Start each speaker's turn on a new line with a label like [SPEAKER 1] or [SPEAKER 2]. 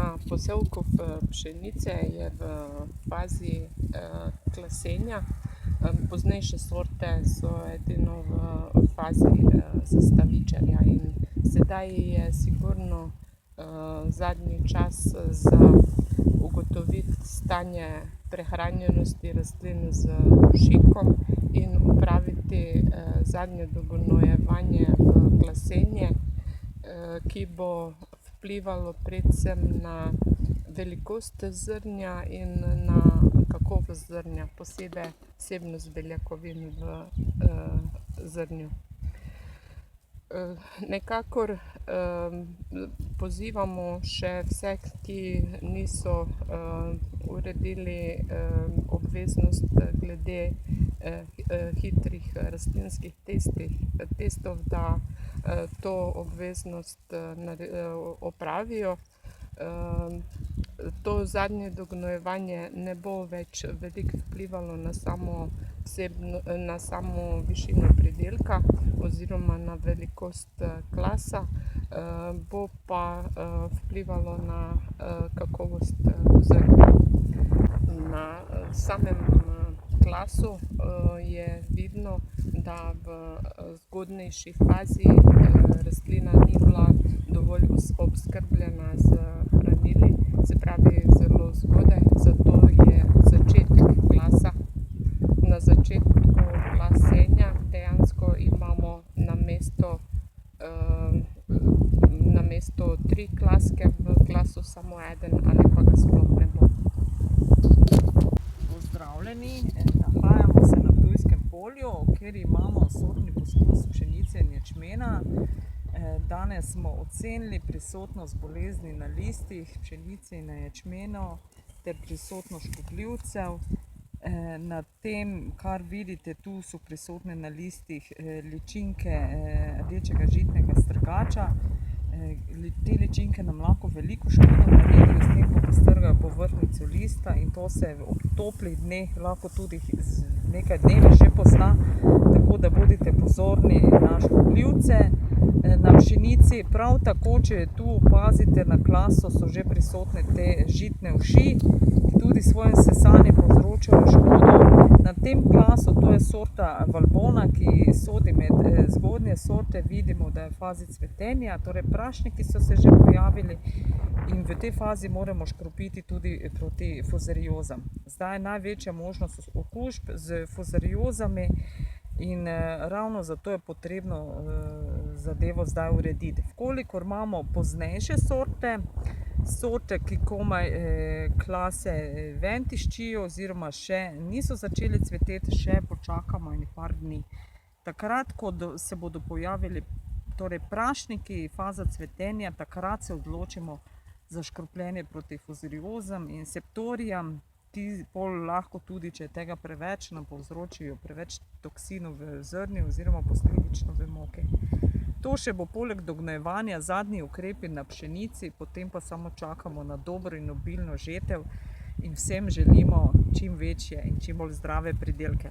[SPEAKER 1] Na posevku pšenice je v fazi klasenja. Poznejše sorte so edino v fazi sestavičarja in sedaj je sigurno zadnji čas za ugotoviti stanje prehranjenosti rastlin z dušikom in opraviti zadnje dogojevanje v klasenje, ki bo vplivalo predvsem na velikost zrnja in na kakovost zrnja, posebej vsebnost beljakovin v zrnju. Nekakor pozivamo še vse, ki niso uredili obveznost glede hitrih rastlinskih testov, da to obveznost opravijo. To zadnje dogojevanje ne bo več veliko vplivalo na samo višino pridelka oziroma na velikost klasa, bo pa vplivalo na kakovost zrnja. Na samem klasu je vidno, da v zgodnejši fazi rastlina ni bila dovolj oskrbljena s hranili, se pravi zelo zgodaj, zato je začetek klasa. Na začetku klasenja dejansko imamo namesto 3 klaske v klasu samo eden ali pa ga sploh ne bo.
[SPEAKER 2] Pozdravljeni, nahajamo se na Ptujskem polju, kjer imamo sortni poskus pšenice in ječmena. Danes smo ocenili prisotnost bolezni na listih pšenice in na ječmenu ter prisotnost škodljivcev. Na tem, kar vidite, tu so prisotne na listih ličinke rdečega žitnega strgača. Te ličinke nam lahko veliko škodo naredijo, s tem, ko postrgajo povrhnjico lista, in to se ob toplih dneh lahko tudi z nekaj dnevi že pozna, tako da bodite pozorni na škodljivce. Na pšenici prav tako, če tu opazite na klasu, so že prisotne te žitne uši, ki tudi s svojim sesanjem povzročajo škodo. Na tem klasu, to je sorta Valbona, ki sodi med zgodnje sorte, vidimo, da je v fazi cvetenja, torej prašniki so se že pojavili in v tej fazi moramo škropiti tudi proti fuzariozam. Zdaj je največja možnost okužb z fuzariozami in ravno zato je potrebno zadevo zdaj urediti. Vkolikor imamo poznejše sorte, ki komaj klase ven tiščijo oziroma še niso začeli cveteti, še počakamo ene par dni. Takrat, ko se bodo pojavili prašniki, faza cvetenja, takrat se odločimo za škropljenje proti fuzariozam in septorijam. Ti pol lahko tudi, če je tega preveč, nam povzročijo preveč toksinov v zrnju oziroma posledično v moki. To še bo poleg dogojevanja zadnji ukrepi na pšenici, potem pa samo čakamo na dobro in obilno žetev in vsem želimo čim večje in čim bolj zdrave pridelke.